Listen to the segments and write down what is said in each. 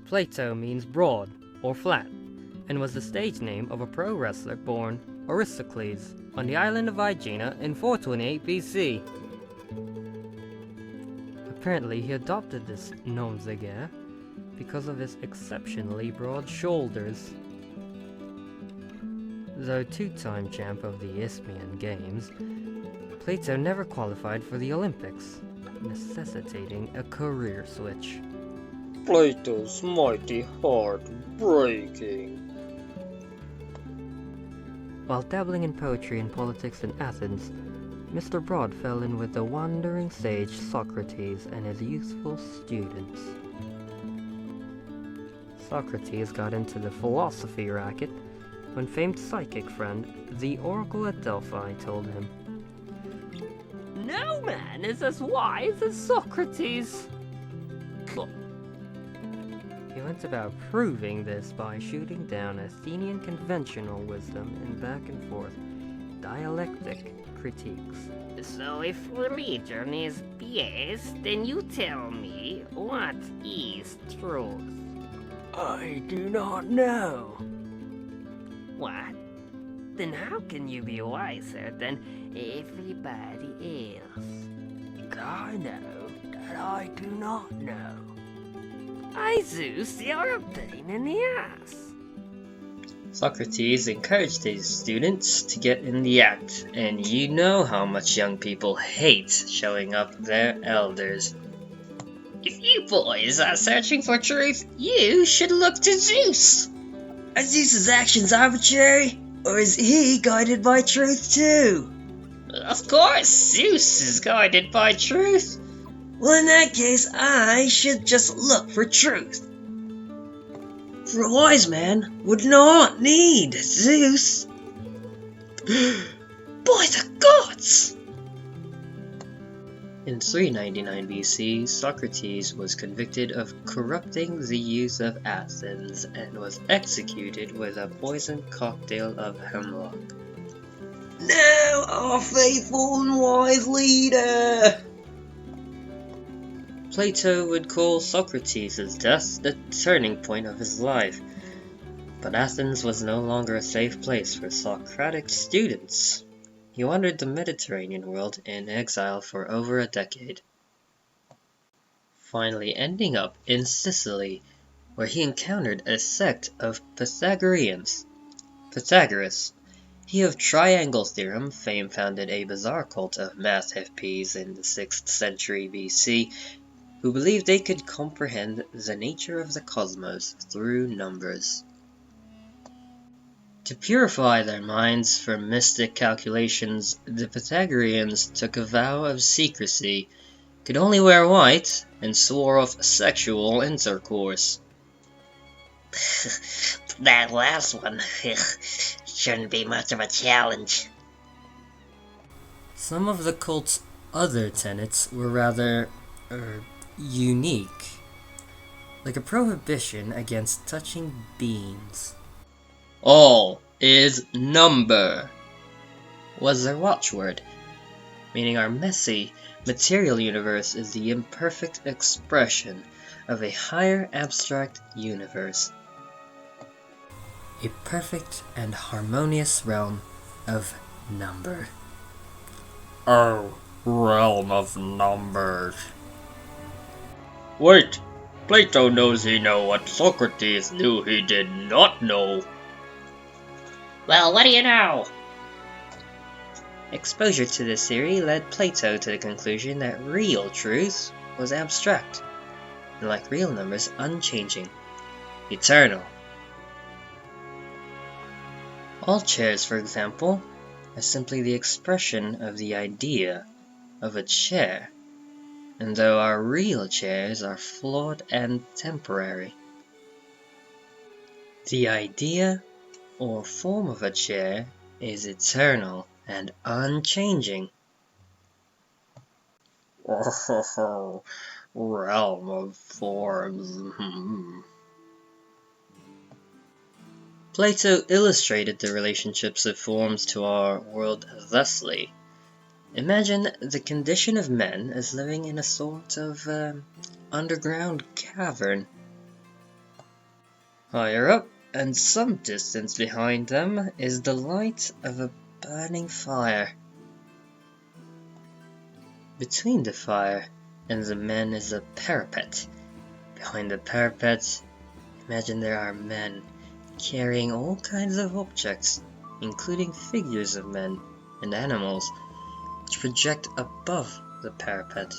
Plato means broad or flat, and was the stage name of a pro wrestler born Aristocles on the island of Aegina in 428 BC. Apparently he adopted this nom de guerre because of his exceptionally broad shoulders. Though two-time champ of the Isthmian Games, Plato never qualified for the Olympics, necessitating a career switch. Plato's mighty heart breaking. While dabbling in poetry and politics in Athens, Mr. Broad fell in with the wandering sage Socrates and his youthful students. Socrates got into the philosophy racket when famed psychic friend, the Oracle at Delphi, told him, "No man is as wise as Socrates." He went about proving this by shooting down Athenian conventional wisdom in back-and-forth dialectic critiques. So if religion is BS, then you tell me, what is truth? I do not know. What? Then how can you be wiser than everybody else? I know that I do not know. Zeus, you're a pain in the ass. Socrates encouraged his students to get in the act, and you know how much young people hate showing up their elders. If you boys are searching for truth, you should look to Zeus. Are Zeus's actions arbitrary, or is he guided by truth too? Of course, Zeus is guided by truth. Well, in that case, I should just look for truth. For a wise man would not need Zeus. By the gods! In 399 BC, Socrates was convicted of corrupting the youth of Athens and was executed with a poisoned cocktail of hemlock. Now, our faithful and wise leader! Plato would call Socrates' death the turning point of his life, but Athens was no longer a safe place for Socratic students. He wandered the Mediterranean world in exile for over a decade, finally ending up in Sicily, where he encountered a sect of Pythagoreans. Pythagoras, he of triangle theorem fame, founded a bizarre cult of math hippies in the 6th century BC, who believed they could comprehend the nature of the cosmos through numbers. To purify their minds from mystic calculations, the Pythagoreans took a vow of secrecy, could only wear white, and swore off sexual intercourse. That last one shouldn't be much of a challenge. Some of the cult's other tenets were rather unique, like a prohibition against touching beans. All is number was their watchword, meaning our messy, material universe is the imperfect expression of a higher abstract universe. A perfect and harmonious realm of number. Oh, realm of numbers. Wait, Plato knows he know what Socrates knew he did not know. Well, what do you know? Exposure to this theory led Plato to the conclusion that real truth was abstract, and like real numbers, unchanging, eternal. All chairs, for example, are simply the expression of the idea of a chair, and though our real chairs are flawed and temporary, the idea or form of a chair is eternal and unchanging. Oh, realm of forms. Plato illustrated the relationships of forms to our world thusly. Imagine the condition of men as living in a sort of underground cavern. Higher up, and some distance behind them, is the light of a burning fire. Between the fire and the men is a parapet. Behind the parapet, imagine there are men carrying all kinds of objects, including figures of men and animals, which project above the parapet.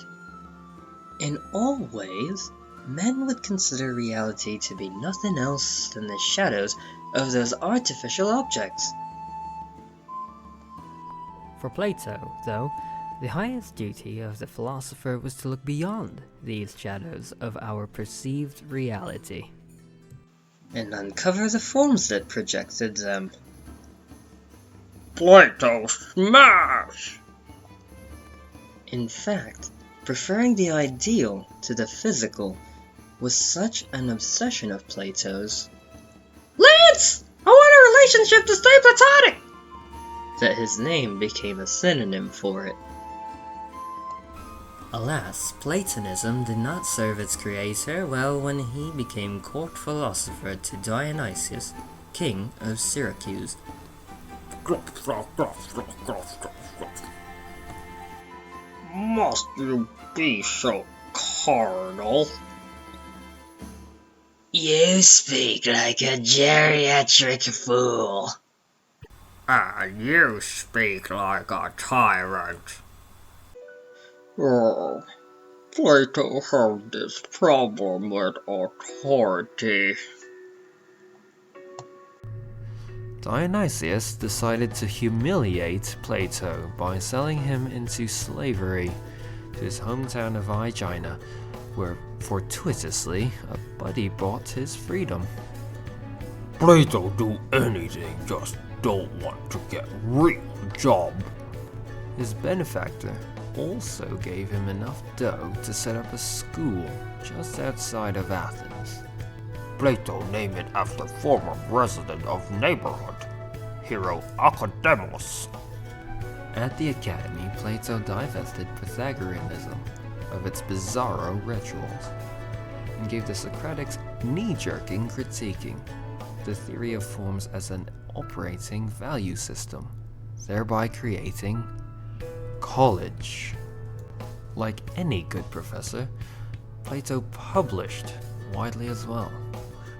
In all ways, men would consider reality to be nothing else than the shadows of those artificial objects. For Plato, though, the highest duty of the philosopher was to look beyond these shadows of our perceived reality, And uncover the forms that projected them. Plato smash! In fact, preferring the ideal to the physical was such an obsession of Plato's, Lance! I want our relationship to stay platonic! That his name became a synonym for it. Alas, Platonism did not serve its creator well when he became court philosopher to Dionysius, king of Syracuse. Must you be so carnal? You speak like a geriatric fool. You speak like a tyrant. Plato had this problem with authority. Dionysius decided to humiliate Plato by selling him into slavery to his hometown of Aegina, where fortuitously a buddy bought his freedom. Plato do anything, just don't want to get real job. His benefactor also gave him enough dough to set up a school just outside of Athens. Plato named it after former resident of neighborhood, hero Academos. At the academy, Plato divested Pythagoreanism of its bizarro rituals and gave the Socratics knee-jerking critiquing the theory of forms as an operating value system, thereby creating college. Like any good professor, Plato published widely as well.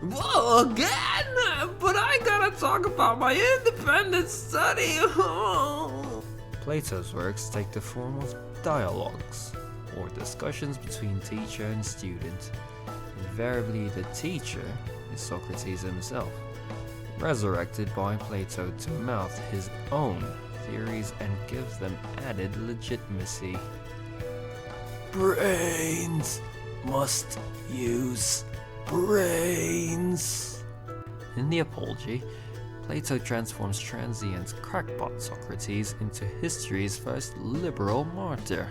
Whoa, again? But I gotta talk about my independent study. Plato's works take the form of dialogues, or discussions between teacher and student. Invariably, the teacher is Socrates himself, resurrected by Plato to mouth his own theories and gives them added legitimacy. Brains must use brains. In the Apology, Plato transforms transient crackpot Socrates into history's first liberal martyr.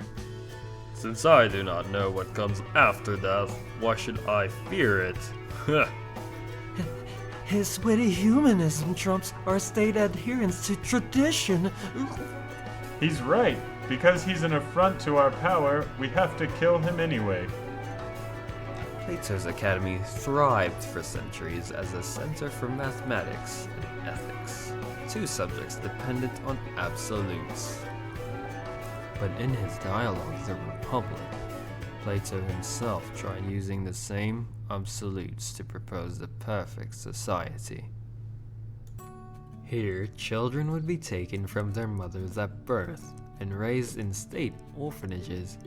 Since I do not know what comes after death, why should I fear it? His witty humanism trumps our state adherence to tradition. He's right. Because he's an affront to our power, we have to kill him anyway. Plato's academy thrived for centuries as a center for mathematics and ethics, two subjects dependent on absolutes. But in his dialogue, The Republic, Plato himself tried using the same absolutes to propose the perfect society. Here, children would be taken from their mothers at birth and raised in state orphanages,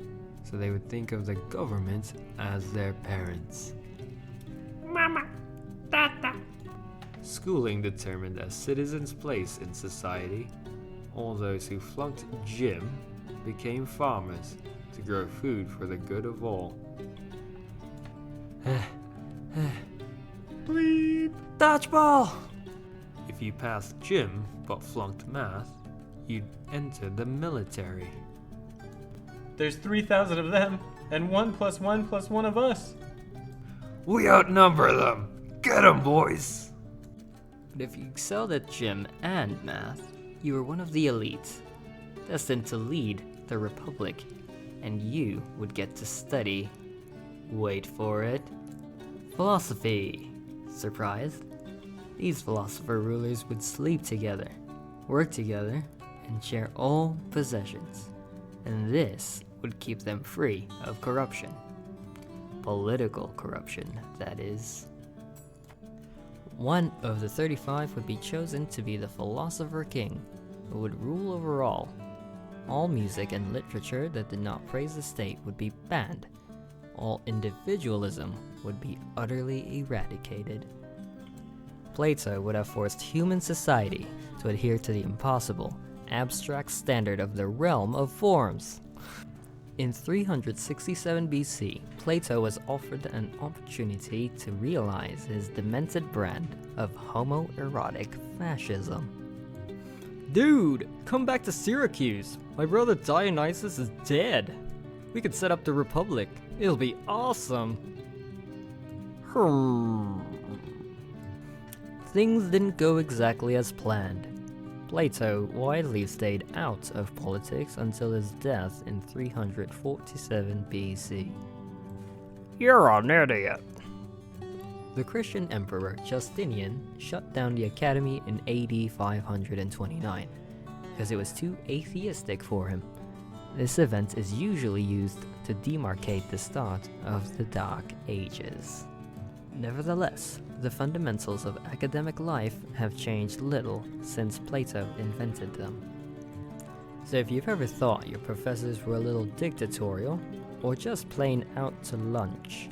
so they would think of the government as their parents. Mama, Tata. Schooling determined a citizen's place in society. All those who flunked gym became farmers to grow food for the good of all. Bleep. Dodgeball. If you passed gym but flunked math, you'd enter the military. There's 3,000 of them, and 1 + 1 + 1 of us. We outnumber them. Get 'em, boys. But if you excelled at gym and math, you were one of the elite, destined to lead the Republic, and you would get to study, wait for it, philosophy. Surprised? These philosopher rulers would sleep together, work together, and share all possessions, and this would keep them free of corruption. Political corruption, that is. One of the 35 would be chosen to be the philosopher king, who would rule over all. All music and literature that did not praise the state would be banned. All individualism would be utterly eradicated. Plato would have forced human society to adhere to the impossible, abstract standard of the realm of forms. In 367 BC, Plato was offered an opportunity to realize his demented brand of homoerotic fascism. Dude, come back to Syracuse. My brother Dionysus is dead. We could set up the Republic. It'll be awesome. Things didn't go exactly as planned. Plato widely stayed out of politics until his death in 347 BC. You're an idiot. The Christian emperor Justinian shut down the academy in AD 529 because it was too atheistic for him. This event is usually used to demarcate the start of the Dark Ages. Nevertheless, the fundamentals of academic life have changed little since Plato invented them. So if you've ever thought your professors were a little dictatorial, or just plain out to lunch,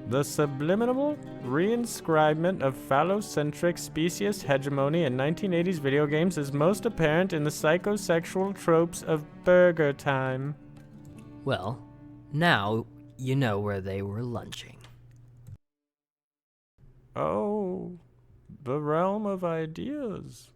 The subliminal reinscribement of phallocentric speciest hegemony in 1980s video games is most apparent in the psychosexual tropes of Burger Time. well, now you know where they were lunching. Oh, the realm of ideas.